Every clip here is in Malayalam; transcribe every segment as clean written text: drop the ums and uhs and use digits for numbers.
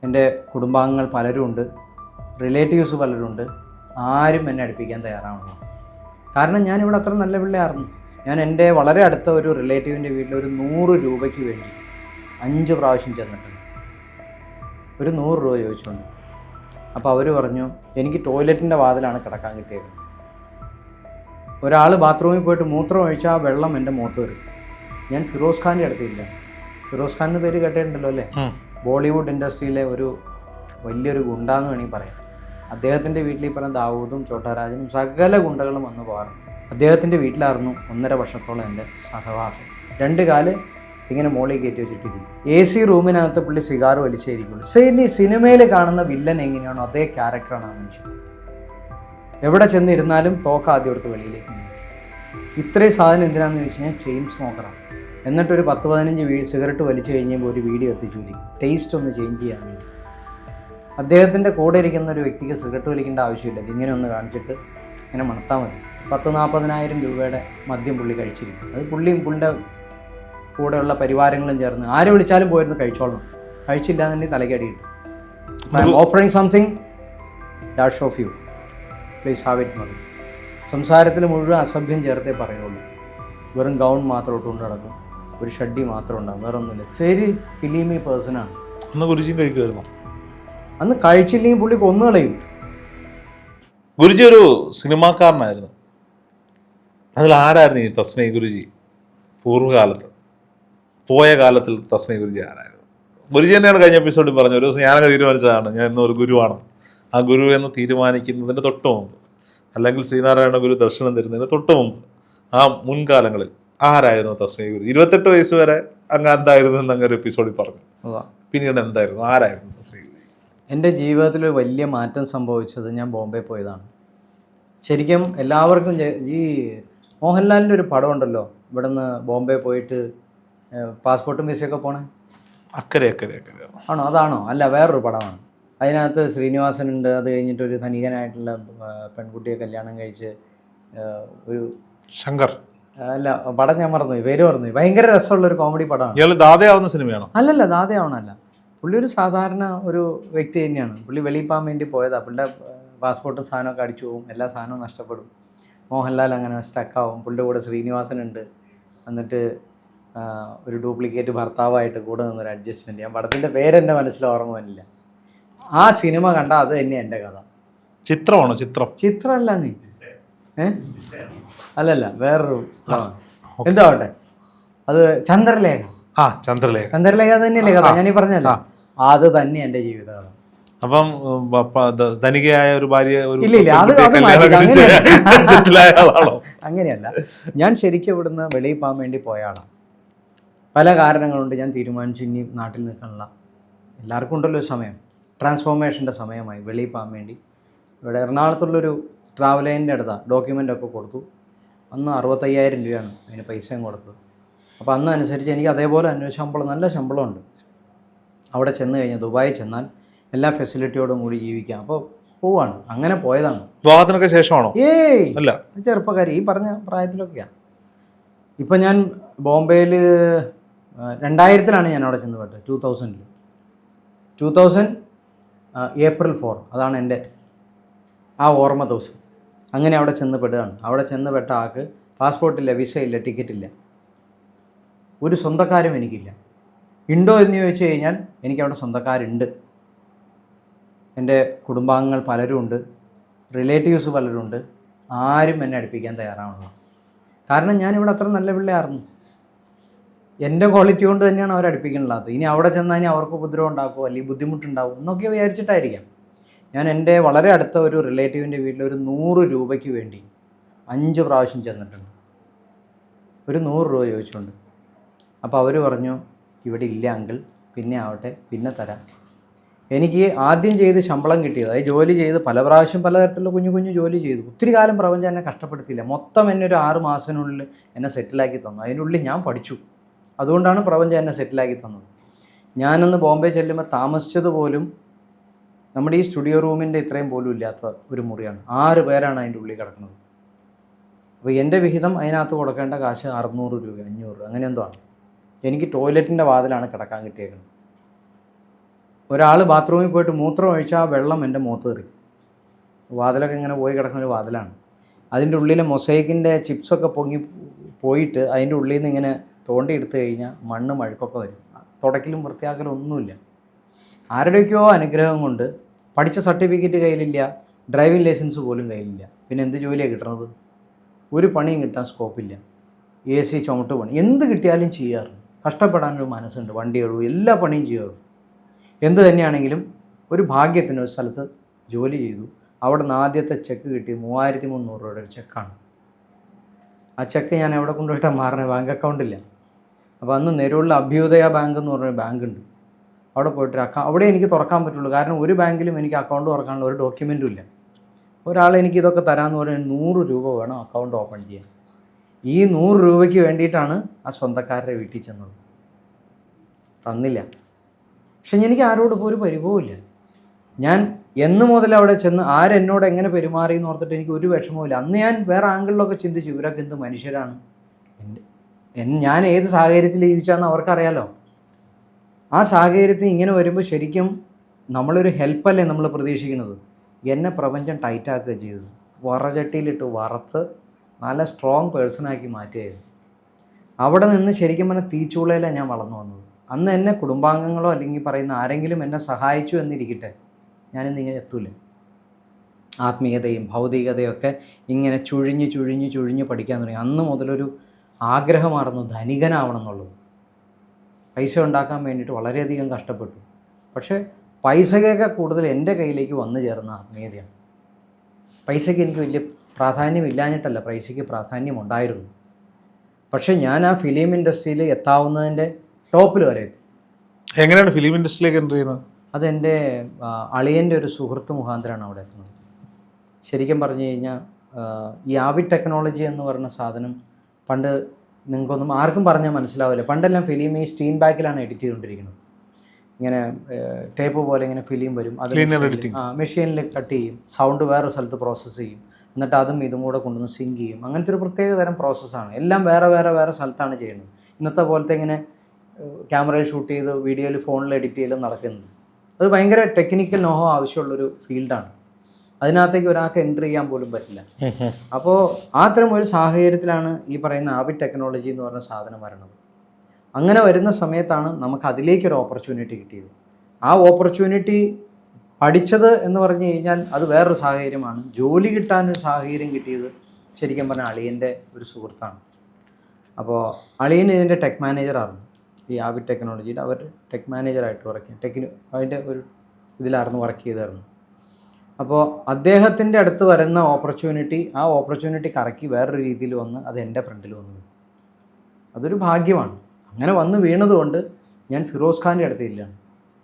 എൻ്റെ കുടുംബാംഗങ്ങൾ പലരുമുണ്ട്, റിലേറ്റീവ്സ് പലരുണ്ട്. ആരും എന്നെ അടുപ്പിക്കാൻ തയ്യാറാവണം. കാരണം ഞാനിവിടെ അത്ര നല്ല പിള്ളയായിരുന്നു. ഞാൻ എൻ്റെ വളരെ അടുത്ത ഒരു റിലേറ്റീവിൻ്റെ വീട്ടിൽ ഒരു 100 രൂപയ്ക്ക് വേണ്ടി 5 പ്രാവശ്യം ചെന്നിട്ടുണ്ട്. ഒരു 100 രൂപ ചോദിച്ചുകൊണ്ട്. അപ്പോൾ അവർ പറഞ്ഞു, എനിക്ക് ടോയ്ലറ്റിൻ്റെ വാതിലാണ് കിടക്കാൻ കിട്ടിയത്. ഒരാൾ ബാത്റൂമിൽ പോയിട്ട് മൂത്രം ഒഴിച്ചാൽ ആ വെള്ളം എൻ്റെ മുഖത്ത് വരും. ഞാൻ ഫിറോസ് ഖാൻ്റെ അടുത്തില്ല. ഫിറോസ് ഖാൻ എന്ന് പേര് കേട്ടിട്ടുണ്ടല്ലോ അല്ലേ? ബോളിവുഡ് ഇൻഡസ്ട്രിയിലെ ഒരു വലിയൊരു ഗുണ്ടാന്ന് വേണമെങ്കിൽ പറയാം. അദ്ദേഹത്തിൻ്റെ വീട്ടിൽ ഈ പറഞ്ഞ ദാവൂദും ചോട്ടാരാജനും സകല ഗുണ്ടകളും വന്നു പോകാറുണ്ട്. അദ്ദേഹത്തിൻ്റെ വീട്ടിലായിരുന്നു 1.5 വർഷത്തോളം എൻ്റെ സഹവാസം. 2 കാല് ഇങ്ങനെ മോളിൽ കയറ്റി വെച്ചിട്ടിരിക്കും. AC റൂമിനകത്ത് പുള്ളി സിഗാർ വലിച്ചേരിക്കുള്ളൂ. സിനിമയിൽ കാണുന്ന വില്ലൻ എങ്ങനെയാണോ അതേ ക്യാരക്ടറാണ് ആ മനുഷ്യൻ. എവിടെ ചെന്നിരുന്നാലും തോക്ക ആദ്യം എടുത്ത് വെളിയിലേക്ക് പോകും. ഇത്രയും സാധനം എന്തിനാണെന്ന് ചോദിച്ചു കഴിഞ്ഞാൽ ചെയിൻ സ്മോക്കറാണ്. എന്നിട്ടൊരു 10-15 സിഗരറ്റ് വലിച്ചു കഴിഞ്ഞപ്പോൾ ഒരു വീഡിയോ എത്തിച്ചു വരും, ടേസ്റ്റ് ഒന്ന് ചേഞ്ച് ചെയ്യാൻ വേണ്ടി. അദ്ദേഹത്തിൻ്റെ കൂടെ ഇരിക്കുന്ന ഒരു വ്യക്തിക്ക് സിഗരറ്റ് വലിക്കേണ്ട ആവശ്യമില്ല, ഇതിങ്ങനെ ഒന്ന് കാണിച്ചിട്ട് ഇങ്ങനെ മണത്താൽ മതി. 10-40,000 രൂപയുടെ മദ്യം പുള്ളി കഴിച്ചിരിക്കും. അത് പുള്ളിയും പുള്ളിൻ്റെ കൂടെയുള്ള പരിവാരങ്ങളും ചേർന്ന് ആര് വിളിച്ചാലും പോയിരുന്നു കഴിച്ചോളണം. കഴിച്ചില്ല എന്നുണ്ടെങ്കിൽ തലയ്ക്കടി കിട്ടും. I am offering something dash of you, please have it മതി. സംസാരത്തിൽ മുഴുവൻ അസഭ്യം ചേർത്തേ പറയുള്ളൂ. വെറും ഗൗൺ മാത്രം ഇട്ടുകൊണ്ട് നടക്കും, ഒരു ഷഡ്ഡി മാത്രം ഉണ്ടാകും, വേറെ ഒന്നുമില്ല. ശരി ഫിലിമി പേഴ്സണാണ്. അന്ന് ഗുരുജി കഴിക്കുമായിരുന്നു. അന്ന് കഴിച്ചില്ലെങ്കിൽ പുള്ളി കൊന്നുകളയും. ഗുരുജി ഒരു സിനിമാക്കാരനായിരുന്നു. അതിൽ ആരായിരുന്നു ഈ തസ്മൈ ഗുരുജി? പൂർവ്വകാലത്ത് പോയ കാലത്തിൽ തസ്മൈ ഗുരുജി ആരായിരുന്നു? ഗുരുജി തന്നെയാണ് കഴിഞ്ഞ എപ്പിസോഡിൽ പറഞ്ഞത്. ഒരു ദിവസം ഞാനൊക്കെ തീരുമാനിച്ചതാണ് ഞാൻ ഇന്നൊരു ഗുരുവാണ്. ആ ഗുരു എന്ന് തീരുമാനിക്കുന്നതിൻ്റെ തൊട്ട് മുമ്പ്, അല്ലെങ്കിൽ ശ്രീനാരായണ ഗുരു ദർശനം തരുന്നതിന് തൊട്ട് മുമ്പ്, ആ മുൻകാലങ്ങളിൽ ആരായിരുന്നു തസ്മൈ ഗുരു? 28 വയസ്സ് വരെ അങ്ങ് എന്തായിരുന്നു എന്ന് അങ്ങ് ഒരു എപ്പിസോഡിൽ പറഞ്ഞു. പിന്നീട് എന്തായിരുന്നു, ആരായിരുന്നു തസ്മൈ ഗുരു? എൻ്റെ ജീവിതത്തിൽ വലിയ മാറ്റം സംഭവിച്ചത് ഞാൻ ബോംബെ പോയതാണ്. ശരിക്കും എല്ലാവർക്കും ഈ മോഹൻലാലിൻ്റെ ഒരു പടം ഉണ്ടല്ലോ, ഇവിടെ നിന്ന് ബോംബെ പോയിട്ട് പാസ്പോർട്ടും വിസയൊക്കെ പോണേ, അക്കരെ ആണോ? അതാണോ? അല്ല, വേറൊരു പടമാണ്. അതിനകത്ത് ശ്രീനിവാസനുണ്ട്. അത് കഴിഞ്ഞിട്ട് ഒരു ധനികനായിട്ടുള്ള പെൺകുട്ടിയെ കല്യാണം കഴിച്ച് ഒരു ശങ്കർ, അല്ല പടം ഞാൻ മറന്നുപോയി, പേര് മറന്നുപോയി. ഭയങ്കര രസമുള്ളൊരു കോമഡി പടമാണ്. ഇയാൾ ദാതയാവുന്ന സിനിമയാണോ? അല്ലല്ല, ദാതയാവണല്ല. പുള്ളി ഒരു സാധാരണ ഒരു വ്യക്തി തന്നെയാണ്. പുള്ളി വെളിയിൽ പോകാൻ വേണ്ടി പോയതാണ്. പുള്ളിയുടെ പാസ്പോർട്ടും സാധനമൊക്കെ അടിച്ചു പോകും, എല്ലാ സാധനവും നഷ്ടപ്പെടും. മോഹൻലാൽ അങ്ങനെ സ്റ്റക്കാവും. പുള്ളിയുടെ കൂടെ ശ്രീനിവാസനുണ്ട്. എന്നിട്ട് ഒരു ഡ്യൂപ്ലിക്കേറ്റ് ഭർത്താവായിട്ട് കൂടെ നിന്നൊരു അഡ്ജസ്റ്റ്മെൻറ്റ്. ഞാൻ പടത്തിൻ്റെ പേരെൻ്റെ മനസ്സിൽ ഓർമ്മ വന്നില്ല. ആ സിനിമ കണ്ട അത് തന്നെ എൻ്റെ കഥ. ചിത്രമാണോ? ചിത്രമല്ല നീ അല്ലല്ല, വേറൊരു എന്താവട്ടെ. അത് ചന്ദ്രലേഖ. ചന്ദ്രലേഖ തന്നെയല്ലേ കഥ ഞാനീ പറഞ്ഞല്ലോ. അത് തന്നെ എൻ്റെ ജീവിത കഥ. അപ്പം ധനികയായ ഒരു ഭാര്യ ഇല്ല, അങ്ങനെയല്ല. ഞാൻ ശരിക്കും ഇവിടുന്ന് വെളിയിൽ പോകാൻ വേണ്ടി പോയ ആളാണ്. പല കാരണങ്ങളുണ്ട്. ഞാൻ തീരുമാനിച്ചു ഇനി നാട്ടിൽ നിൽക്കാനുള്ള. എല്ലാവർക്കും ഉണ്ടല്ലോ സമയം, ട്രാൻസ്ഫോർമേഷൻ്റെ സമയമായി. വെളിയിൽ പോകാൻ വേണ്ടി ഇവിടെ എറണാകുളത്തുള്ളൊരു ട്രാവൽ ഏജൻറ്റിൻ്റെ അടുത്താണ് ഡോക്യുമെൻ്റൊക്കെ കൊടുത്തു. അന്ന് 65,000 രൂപയാണ് അതിന് പൈസയും കൊടുത്തത്. അപ്പോൾ അന്ന് അനുസരിച്ച് എനിക്ക് അതേപോലെ ശമ്പളം, നല്ല ശമ്പളമുണ്ട്. അവിടെ ചെന്ന് കഴിഞ്ഞാൽ ദുബായിൽ ചെന്നാൽ എല്ലാ ഫെസിലിറ്റിയോടും കൂടി ജീവിക്കാം. അപ്പോൾ പോവാണ്. അങ്ങനെ പോയതാണ്. വിവാഹത്തിനൊക്കെ ശേഷമാണോ? അല്ല, ചെറുപ്പക്കാരി ഈ പറഞ്ഞ പ്രായത്തിലൊക്കെയാണ്. ഇപ്പം ഞാൻ ബോംബെയിൽ 2000-ലാണ് ഞാൻ അവിടെ ചെന്ന് പെട്ടത്. 2000 ഏപ്രിൽ 4 അതാണ് എൻ്റെ ആ ഓർമ്മ ദിവസം. അങ്ങനെ അവിടെ ചെന്ന് പെടുകയാണ്. അവിടെ ചെന്ന് പെട്ട ആൾക്ക് പാസ്പോർട്ടില്ല, വിസ ഇല്ല, ടിക്കറ്റില്ല, ഒരു സ്വന്തക്കാരും എനിക്കില്ല. ഉണ്ടോ എന്ന് ചോദിച്ചു കഴിഞ്ഞാൽ എനിക്കവിടെ സ്വന്തക്കാരുണ്ട്. എൻ്റെ കുടുംബാംഗങ്ങൾ പലരുമുണ്ട്, റിലേറ്റീവ്സ് പലരുണ്ട്. ആരും എന്നെ അടുപ്പിക്കാൻ തയ്യാറാവണം. കാരണം ഞാനിവിടെ അത്ര നല്ല പിള്ളയായിരുന്നു. എൻ്റെ ക്വാളിറ്റി കൊണ്ട് തന്നെയാണ് അവർ അടുപ്പിക്കുന്നുള്ളത്. ഇനി അവിടെ ചെന്നാൽ ഇനി അവർക്ക് ഉപദ്രവം ഉണ്ടാക്കുമോ അല്ലെങ്കിൽ ബുദ്ധിമുട്ടുണ്ടാവും എന്നൊക്കെ വിചാരിച്ചിട്ടായിരിക്കാം. ഞാൻ എൻ്റെ വളരെ അടുത്ത ഒരു റിലേറ്റീവിൻ്റെ വീട്ടിൽ ഒരു 100 രൂപയ്ക്ക് വേണ്ടി 5 പ്രാവശ്യം ചെന്നിട്ടുണ്ട്. ഒരു 100 രൂപ ചോദിച്ചുകൊണ്ട്. അപ്പോൾ അവർ പറഞ്ഞു, ഇവിടെ ഇല്ല അങ്കിൾ, പിന്നെ ആവട്ടെ, പിന്നെ തരാം. എനിക്ക് ആദ്യം ചെയ്ത് ശമ്പളം കിട്ടിയത്, അതായത് ജോലി ചെയ്ത് പല പ്രാവശ്യം പലതരത്തിലുള്ള കുഞ്ഞു ജോലി ചെയ്തു. ഒത്തിരി കാലം പ്രപഞ്ചം എന്നെ കഷ്ടപ്പെടുത്തിയില്ല. മൊത്തം എന്നെ ഒരു 6 മാസത്തിനുള്ളിൽ എന്നെ സെറ്റിലാക്കി തന്നു. അതിനുള്ളിൽ ഞാൻ പഠിച്ചു. അതുകൊണ്ടാണ് പ്രപഞ്ചം എന്നെ സെറ്റിലാക്കി തന്നത്. ഞാനന്ന് ബോംബെ ചെല്ലുമ്പോൾ താമസിച്ചത് പോലും നമ്മുടെ ഈ സ്റ്റുഡിയോ റൂമിൻ്റെ ഇത്രയും പോലും ഇല്ലാത്ത ഒരു മുറിയാണ്. 6 പേരാണ് അതിൻ്റെ ഉള്ളിൽ കിടക്കുന്നത്. അപ്പോൾ എൻ്റെ വിഹിതം അതിനകത്ത് കൊടുക്കേണ്ട കാശ് 600 രൂപ 500 അങ്ങനെ എന്തോ ആണ്. എനിക്ക് ടോയ്ലറ്റിൻ്റെ വാതിലാണ് കിടക്കാൻ കിട്ടിയേക്കുന്നത്. ഒരാൾ ബാത്റൂമിൽ പോയിട്ട് മൂത്രം ഒഴിച്ചാൽ ആ വെള്ളം എൻ്റെ മുഖത്ത് കയറി. വാതിലൊക്കെ ഇങ്ങനെ പോയി കിടക്കുന്ന ഒരു വാതിലാണ്. അതിൻ്റെ ഉള്ളിലെ മൊസൈക്കിൻ്റെ ചിപ്സൊക്കെ പൊങ്ങി പോയിട്ട് അതിൻ്റെ ഉള്ളിൽ നിന്ന് ഇങ്ങനെ തോണ്ടി എടുത്തു കഴിഞ്ഞാൽ മണ്ണ് മഴുക്കൊക്കെ വരും. തുടക്കലും വൃത്തിയാക്കലും ഒന്നുമില്ല. ആരുടെയൊക്കെയോ അനുഗ്രഹം കൊണ്ട് പഠിച്ച സർട്ടിഫിക്കറ്റ് കയ്യിലില്ല, ഡ്രൈവിംഗ് ലൈസൻസ് പോലും കയ്യിലില്ല. പിന്നെ എന്ത് ജോലിയാണ് കിട്ടണത്? ഒരു പണിയും കിട്ടാൻ സ്കോപ്പില്ല. AC ചുമട്ട് പണി എന്ത് കിട്ടിയാലും ചെയ്യാറുണ്ട്. കഷ്ടപ്പെടാനൊരു മനസ്സുണ്ട്, വണ്ടി കഴുകും, എല്ലാ പണിയും ചെയ്യാറുണ്ട്. എന്ത് തന്നെയാണെങ്കിലും ഒരു ഭാഗ്യത്തിന് ഒരു സ്ഥലത്ത് ജോലി ചെയ്തു. അവിടെ നിന്ന് ആദ്യത്തെ ചെക്ക് കിട്ടി 3300 രൂപയുടെ ഒരു ചെക്കാണ്. ആ ചെക്ക് ഞാൻ എവിടെ കൊണ്ടുപോയിട്ടാണ് മാറണത്? ബാങ്ക് അക്കൗണ്ടില്ല. അപ്പോൾ അന്ന് നെരൂളിൽ അഭ്യുദയ ബാങ്ക് എന്ന് പറഞ്ഞൊരു ബാങ്കുണ്ട്. അവിടെ പോയിട്ട് അവിടെ എനിക്ക് തുറക്കാൻ പറ്റുള്ളൂ. കാരണം ഒരു ബാങ്കിലും എനിക്ക് അക്കൗണ്ട് തുറക്കാനുള്ള ഒരു ഡോക്യുമെൻറ്റും ഇല്ല. ഒരാൾ എനിക്ക് ഇതൊക്കെ തരാമെന്ന് പറഞ്ഞാൽ 100 രൂപ വേണം അക്കൗണ്ട് ഓപ്പൺ ചെയ്യാൻ. ഈ 100 രൂപയ്ക്ക് വേണ്ടിയിട്ടാണ് ആ സ്വന്തക്കാരുടെ വീട്ടിൽ ചെന്നത്. തന്നില്ല. പക്ഷെ എനിക്ക് ആരോടും ഇപ്പോൾ ഒരു പരിഭവമില്ല. ഞാൻ എന്ന് മുതൽ അവിടെ ചെന്ന് ആരെന്നോട് എങ്ങനെ പെരുമാറി എന്ന് ഓർത്തിട്ട് എനിക്ക് ഒരു വിഷമവുമില്ല. അന്ന് ഞാൻ വേറെ ആംഗിളിലൊക്കെ ചിന്തിച്ചു, ഇവരൊക്കെ എന്ത് മനുഷ്യരാണ്, ഞാൻ ഏത് സാഹചര്യത്തിൽ ജീവിച്ചാന്ന് അവർക്കറിയാലോ. ആ സാഹചര്യത്തിൽ ഇങ്ങനെ വരുമ്പോൾ ശരിക്കും നമ്മളൊരു ഹെൽപ്പല്ലേ നമ്മൾ പ്രതീക്ഷിക്കുന്നത്. എന്നെ പ്രപഞ്ചം ടൈറ്റാക്കുക ചെയ്തത്. വറചട്ടിയിലിട്ട് വറുത്ത് നല്ല സ്ട്രോങ് പേഴ്സണാക്കി മാറ്റിയായിരുന്നു. അവിടെ നിന്ന് ശരിക്കും പറഞ്ഞാൽ തീച്ചൂളയിലാണ് ഞാൻ വളർന്നു വന്നത്. അന്ന് എന്നെ കുടുംബാംഗങ്ങളോ അല്ലെങ്കിൽ പറയുന്ന ആരെങ്കിലും എന്നെ സഹായിച്ചു എന്നിരിക്കട്ടെ, ഞാനിന്നിങ്ങനെ എത്തൂല. ആത്മീയതയും ഭൗതികതയൊക്കെ ഇങ്ങനെ ചുഴിഞ്ഞ് പഠിക്കാൻ തുടങ്ങി. അന്ന് മുതലൊരു ആഗ്രഹമായിരുന്നു ധനികനാവണം എന്നുള്ളത്. പൈസ ഉണ്ടാക്കാൻ വേണ്ടിയിട്ട് വളരെയധികം കഷ്ടപ്പെട്ടു. പക്ഷേ പൈസയൊക്കെ കൂടുതൽ എൻ്റെ കയ്യിലേക്ക് വന്നു ചേർന്ന ആത്മീയതയാണ്. പൈസയ്ക്ക് എനിക്ക് വലിയ പ്രാധാന്യമില്ലാഞ്ഞിട്ടല്ല, പൈസയ്ക്ക് പ്രാധാന്യമുണ്ടായിരുന്നു. പക്ഷേ ഞാൻ ആ ഫിലിം ഇൻഡസ്ട്രിയിൽ എത്താവുന്നതിൻ്റെ ടോപ്പിൽ വരെ എത്തി. എങ്ങനെയാണ് ഫിലിം ഇൻഡസ്ട്രിയിലേക്ക് എൻ്റർ ചെയ്യുന്നത്? അതെൻ്റെ അളിയൻ്റെ ഒരു സുഹൃത്ത് മുഖാന്തരമാണ് അവിടെ എത്തുന്നത്. ശരിക്കും പറഞ്ഞു കഴിഞ്ഞാൽ ഈ ആവിഡ് ടെക്നോളജി എന്ന് പറയുന്ന സാധനം പണ്ട് നിങ്ങൾക്കൊന്നും ആർക്കും പറഞ്ഞാൽ മനസ്സിലാവില്ല. പണ്ടെല്ലാം ഫിലിം ഈ സ്റ്റീൻ ബാക്കിലാണ് എഡിറ്റ് ചെയ്തുകൊണ്ടിരിക്കുന്നത്. ഇങ്ങനെ ടേപ്പ് പോലെ ഇങ്ങനെ ഫിലിം വരും, അത് മെഷീനിൽ കട്ട് ചെയ്യും, സൗണ്ട് വേറെ സ്ഥലത്ത് പ്രോസസ്സ് ചെയ്യും, എന്നിട്ട് അതും ഇതും കൂടെ കൊണ്ടുവന്ന് സിങ്ക് ചെയ്യും. അങ്ങനത്തെ ഒരു പ്രത്യേക തരം പ്രോസസ്സാണ്. എല്ലാം വേറെ സ്ഥലത്താണ് ചെയ്യുന്നത്. ഇന്നത്തെ പോലത്തെ ഇങ്ങനെ ക്യാമറയിൽ ഷൂട്ട് ചെയ്ത് വീഡിയോയിൽ ഫോണിൽ എഡിറ്റ് ചെയ്യലും നടക്കുന്നത്. അത് ഭയങ്കര ടെക്നിക്കൽ നോഹോ ആവശ്യമുള്ളൊരു ഫീൽഡാണ്. അതിനകത്തേക്ക് ഒരാൾക്ക് എൻട്രി ചെയ്യാൻ പോലും പറ്റില്ല. അപ്പോൾ അത്തരം ഒരു സാഹചര്യത്തിലാണ് ഈ പറയുന്ന ആവിഡ് ടെക്നോളജി എന്ന് പറഞ്ഞ സാധനം വരണത്. അങ്ങനെ വരുന്ന സമയത്താണ് നമുക്ക് അതിലേക്കൊരു ഓപ്പർച്യൂണിറ്റി കിട്ടിയത്. ആ ഓപ്പർച്യൂണിറ്റി പഠിച്ചത് എന്ന് പറഞ്ഞു കഴിഞ്ഞാൽ അത് വേറൊരു സാഹചര്യമാണ്. ജോലി കിട്ടാനൊരു സാഹചര്യം കിട്ടിയത് ശരിക്കും പറഞ്ഞാൽ അളിയൻ്റെ ഒരു സുഹൃത്താണ്. അപ്പോൾ അളിയൻ ഇതിൻ്റെ ടെക് മാനേജറായിരുന്നു. ഈ ആവിഡ് ടെക്നോളജിയിൽ അവർ ടെക് മാനേജറായിട്ട് വർക്ക് ചെയ്യും. അതിൻ്റെ ഒരു ഇതിലായിരുന്നു വർക്ക് ചെയ്തായിരുന്നു. അപ്പോൾ അദ്ദേഹത്തിൻ്റെ അടുത്ത് വരുന്ന ഓപ്പർച്യൂണിറ്റി, ആ ഓപ്പർച്യൂണിറ്റി കറക്കി വേറൊരു രീതിയിൽ വന്ന് അത് എൻ്റെ ഫ്രണ്ടിൽ വന്നു. അതൊരു ഭാഗ്യമാണ്. അങ്ങനെ വന്ന് വീണതുകൊണ്ട് ഞാൻ ഫിറോസ് ഖാൻ്റെ അടുത്തില്ലാണ്.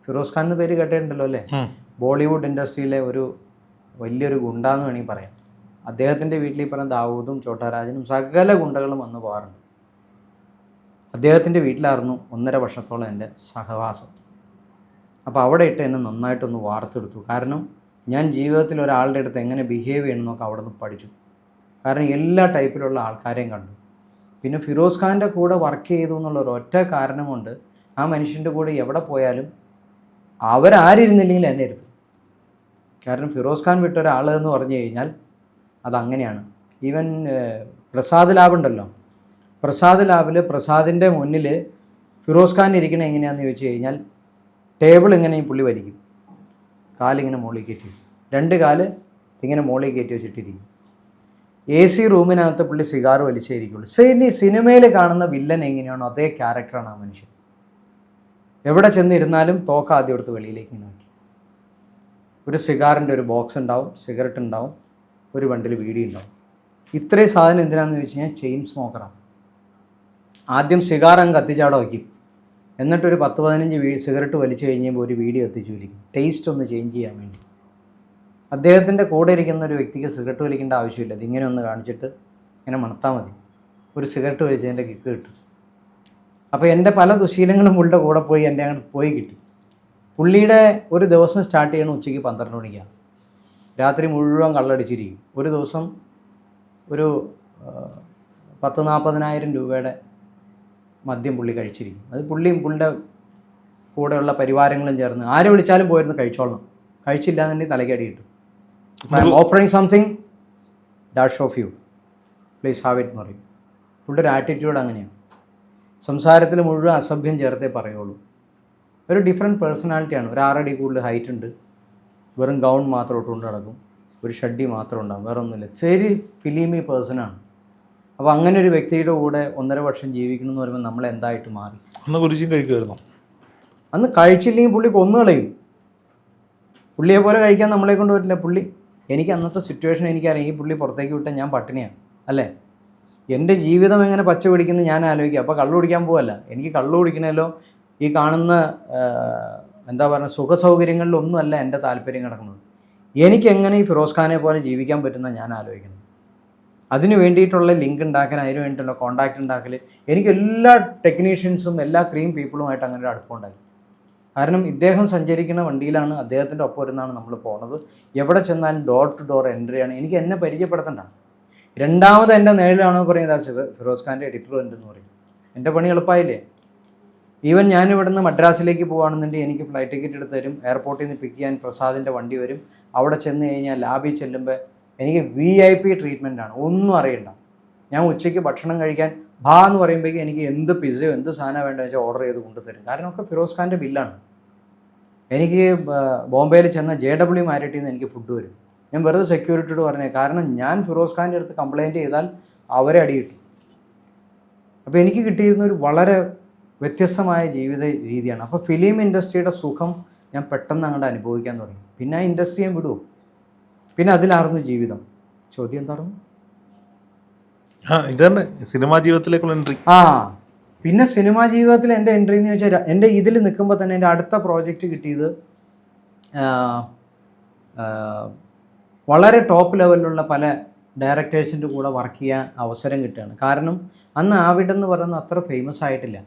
ഫിറോസ് ഖാൻ എന്ന് പേര് കേട്ടിട്ടുണ്ടല്ലോ അല്ലേ? ബോളിവുഡ് ഇൻഡസ്ട്രിയിലെ ഒരു വലിയൊരു ഗുണ്ടാന്ന് വേണമെങ്കിൽ പറയാം. അദ്ദേഹത്തിൻ്റെ വീട്ടിൽ ഈ പറഞ്ഞ ദാവൂദും ചോട്ടാരാജനും സകല ഗുണ്ടകളും വന്ന് പോകാറുണ്ട്. അദ്ദേഹത്തിൻ്റെ വീട്ടിലായിരുന്നു 1.5 വർഷത്തോളം എൻ്റെ സഹവാസം. അപ്പോൾ അവിടെ ഇട്ട് എന്നെ നന്നായിട്ടൊന്ന് വാർത്തെടുത്തു. കാരണം ഞാൻ ജീവിതത്തിൽ ഒരാളുടെ അടുത്ത് എങ്ങനെ ബിഹേവ് ചെയ്യണമെന്നൊക്കെ അവിടെ നിന്ന് പഠിച്ചു. കാരണം എല്ലാ ടൈപ്പിലുള്ള ആൾക്കാരെയും കണ്ടു. പിന്നെ ഫിറോസ് ഖാൻ്റെ കൂടെ വർക്ക് ചെയ്തു എന്നുള്ള ഒരൊറ്റ കാരണം കൊണ്ട് ആ മനുഷ്യൻ്റെ കൂടെ എവിടെ പോയാലും അവരാരിരുന്നില്ലെങ്കിൽ എന്നെ ഇരുത്തും. കാരണം ഫിറോസ് ഖാൻ വിട്ട ഒരാൾ എന്ന് പറഞ്ഞു കഴിഞ്ഞാൽ അതങ്ങനെയാണ്. ഈവൻ പ്രസാദ് ലാബ് ഉണ്ടല്ലോ, പ്രസാദ് ലാബിൽ പ്രസാദിൻ്റെ മുന്നിൽ ഫിറോസ് ഖാൻ ഇരിക്കണത് എങ്ങനെയാണെന്ന് ചോദിച്ചു കഴിഞ്ഞാൽ ടേബിൾ ഇങ്ങനെ ഈ പുള്ളി വലിക്കും, കാലിങ്ങനെ മുകളിൽ കയറ്റി, 2 കാല് ഇങ്ങനെ മുകളിൽ കയറ്റി വെച്ചിട്ടിരിക്കും. AC റൂമിനകത്ത് പുള്ളി സിഗാർ വലിച്ചേരിക്കുള്ളൂ. സിനിമയിൽ കാണുന്ന വില്ലൻ എങ്ങനെയാണോ അതേ ക്യാരക്ടറാണ് ആ മനുഷ്യൻ. എവിടെ ചെന്നിരുന്നാലും തോക്ക് ആദ്യം എടുത്ത് വെളിയിലേക്ക് ഇങ്ങനെ നോക്കി. ഒരു സിഗാറിൻ്റെ ഒരു ബോക്സ് ഉണ്ടാവും, സിഗരറ്റ് ഉണ്ടാവും, ഒരു ബണ്ടിൽ വീടി ഉണ്ടാവും. ഇത്രയും സാധനം എന്തിനാണെന്ന് ചോദിച്ചു കഴിഞ്ഞാൽ ചെയിൻ സ്മോക്കറാണ്. ആദ്യം സിഗാർ അങ്ങ് കത്തിച്ചവിടെ വയ്ക്കും, എന്നിട്ടൊരു 10-15 സിഗരറ്റ് വലിച്ചു കഴിഞ്ഞപ്പോൾ ഒരു വീടി കത്തിച്ച് വലിക്കും, ടേസ്റ്റ് ഒന്ന് ചേഞ്ച് ചെയ്യാൻ വേണ്ടി. അദ്ദേഹത്തിൻ്റെ കൂടെ ഇരിക്കുന്ന ഒരു വ്യക്തിക്ക് സിഗരറ്റ് വലിക്കേണ്ട ആവശ്യമില്ല. ഇതിങ്ങനെ ഒന്ന് കാണിച്ചിട്ട് ഇങ്ങനെ മണത്താൽ മതി, ഒരു സിഗരറ്റ് വലിച്ചതിൻ്റെ കിക്ക് കിട്ടും. അപ്പോൾ എൻ്റെ പല ദുശീലങ്ങളും പുള്ളിയുടെ കൂടെ പോയി എൻ്റെ അങ്ങോട്ട് പോയി കിട്ടി. പുള്ളിയുടെ ഒരു ദിവസം സ്റ്റാർട്ട് ചെയ്യണം ഉച്ചയ്ക്ക് 12 മണിക്കാണ്. രാത്രി മുഴുവൻ കള്ളടിച്ചിരിക്കും. ഒരു ദിവസം ഒരു 10-40,000 രൂപയുടെ മദ്യം പുള്ളി കഴിച്ചിരിക്കും. അത് പുള്ളിയുടെ കൂടെയുള്ള പരിവാരങ്ങളും ചേർന്ന് ആരെ വിളിച്ചാലും പോയിരുന്നു കഴിച്ചോളണം, കഴിച്ചില്ല എന്നുണ്ടെങ്കിൽ തലയ്ക്കടി കിട്ടും. Offering something dash of you please have it എന്ന് പറയും. പുള്ളിയുടെ ഒരു ആറ്റിറ്റ്യൂഡ് അങ്ങനെയാണ്. സംസാരത്തിൽ മുഴുവൻ അസഭ്യം ചേർത്തേ പറയുള്ളൂ. ഒരു ഡിഫറെൻറ്റ് പേഴ്സണാലിറ്റിയാണ്. ഒരു 6 അടി കൂടുതൽ ഹൈറ്റ് ഉണ്ട്, വെറും ഗൗൺ മാത്രം ഇട്ടുകൊണ്ട് നടക്കും, ഒരു ഷഡ്ഡി മാത്രം ഉണ്ടാകും, വേറെ ഒന്നുമില്ല. ചെറിയ ഫിലിമി പേഴ്സണാണ്. അപ്പോൾ അങ്ങനെ ഒരു വ്യക്തിയുടെ കൂടെ 1.5 വർഷം ജീവിക്കണം എന്ന് പറയുമ്പോൾ നമ്മൾ എന്തായിട്ട് മാറി? അന്ന് ഗുരുജിയും കഴിക്കുമായിരുന്നു. അന്ന് കഴിച്ചില്ലെങ്കിൽ പുള്ളി കൊന്നുകളയും. പുള്ളിയെ പോലെ കഴിക്കാൻ നമ്മളെ കൊണ്ട് പറ്റില്ല. പുള്ളി, എനിക്ക് അന്നത്തെ സിറ്റുവേഷൻ എനിക്കറിയാം. ഈ പുള്ളി പുറത്തേക്ക് വിട്ടാൽ ഞാൻ പട്ടിണിയാണ് അല്ലേ. എൻ്റെ ജീവിതം എങ്ങനെ പച്ച പിടിക്കുന്നത് ഞാൻ ആലോചിക്കുക. അപ്പോൾ കള്ളു കുടിക്കാൻ പോവല്ല. എനിക്ക് കള്ളു കുടിക്കണമല്ലോ ഈ കാണുന്ന എന്താ പറയുക സുഖ സൗകര്യങ്ങളിലൊന്നുമല്ല എൻ്റെ താല്പര്യം കിടക്കുന്നത്. എനിക്കെങ്ങനെ ഈ ഫിറോസ് ഖാനെ പോലെ ജീവിക്കാൻ പറ്റുന്ന ഞാൻ ആലോചിക്കുന്നത്. അതിന് വേണ്ടിയിട്ടുള്ള ലിങ്ക് ഉണ്ടാക്കാൻ, അതിന് വേണ്ടിയിട്ടുള്ള കോൺടാക്റ്റ് ഉണ്ടാക്കൽ, എനിക്ക് എല്ലാ ടെക്നീഷ്യൻസും എല്ലാ ക്രീം പീപ്പിളുമായിട്ട് അങ്ങനെ ഒരു അടുപ്പമുണ്ടായി. കാരണം ഇദ്ദേഹം സഞ്ചരിക്കുന്ന വണ്ടിയിലാണ്, അദ്ദേഹത്തിൻ്റെ ഒപ്പം ഇരുന്നാണ് നമ്മൾ പോകുന്നത്. എവിടെ ചെന്നാലും ഡോർ ടു ഡോർ എൻട്രിയാണ്. എനിക്ക് എന്നെ പരിചയപ്പെടുത്തണ്ട. രണ്ടാമത് എൻ്റെ നേരിലാണോ പറയുന്നത് ഫിറോസ് ഖാൻ്റെ എഡിറ്റർ ഉണ്ടെന്ന് പറയും. എൻ്റെ പണി എളുപ്പമായില്ലേ. ഈവൻ ഞാൻ ഇവിടുന്ന് മദ്രാസിലേക്ക് പോകുകയാണെന്നുണ്ടെങ്കിൽ എനിക്ക് ഫ്ലൈറ്റ് ടിക്കറ്റ് എടുത്ത് തരും. എയർപോർട്ടിൽ നിന്ന് പിക്ക് ചെയ്യാൻ പ്രസാദിൻ്റെ വണ്ടി വരും. അവിടെ ചെന്ന് കഴിഞ്ഞാൽ ലാബിൽ ചെല്ലുമ്പോൾ എനിക്ക് VIP ട്രീറ്റ്മെൻറ്റാണ്. ഒന്നും അറിയണ്ട. ഞാൻ ഉച്ചയ്ക്ക് ഭക്ഷണം കഴിക്കാൻ എന്ന് പറയുമ്പോഴേക്കും എനിക്ക് എന്ത് പിസ്സയോ എന്ത് സാധനം വേണ്ടതെന്ന് വെച്ചാൽ ഓർഡർ ചെയ്ത് കൊണ്ടുതരും. കാരണം ഒക്കെ ഫിറോസ് ഖാൻ്റെ ബില്ലാണ്. എനിക്ക് ബോംബെയിൽ ചെന്ന JW മാരിറ്റിൽ നിന്ന് എനിക്ക് ഫുഡ് വരും. ഞാൻ വെറുതെ സെക്യൂരിറ്റിയോട് പറഞ്ഞേ, കാരണം ഞാൻ ഫിറോസ് ഖാൻ്റെ അടുത്ത് കംപ്ലയിൻറ്റ് ചെയ്താൽ അവരെ അടി കിട്ടും. അപ്പോൾ എനിക്ക് കിട്ടിയിരുന്ന ഒരു വളരെ വ്യത്യസ്തമായ ജീവിത രീതിയാണ്. അപ്പോൾ ഫിലിം ഇൻഡസ്ട്രിയുടെ സുഖം ഞാൻ പെട്ടെന്ന് അങ്ങോട്ട് അനുഭവിക്കാൻ തുടങ്ങി. പിന്നെ ആ ഇൻഡസ്ട്രി ഞാൻ വിടുമോ? പിന്നെ അതിലായിരുന്നു ജീവിതം. ചോദ്യം എന്തായിരുന്നു? ഇതാണ് സിനിമാ ജീവിതത്തിലേക്കുള്ള എൻട്രി. പിന്നെ സിനിമാ ജീവിതത്തിൽ എൻ്റെ എൻട്രി എന്ന് വെച്ചാൽ, എൻ്റെ ഇതിൽ നിൽക്കുമ്പോൾ തന്നെ എൻ്റെ അടുത്ത പ്രോജക്റ്റ് കിട്ടിയത് വളരെ ടോപ്പ് ലെവലിലുള്ള പല ഡയറക്ടേഴ്സിൻ്റെ കൂടെ വർക്ക് ചെയ്യാൻ അവസരം കിട്ടുകയാണ്. കാരണം അന്ന് ആവിഡ് എന്ന് പറയുന്നത് അത്ര ഫേമസ് ആയിട്ടില്ല.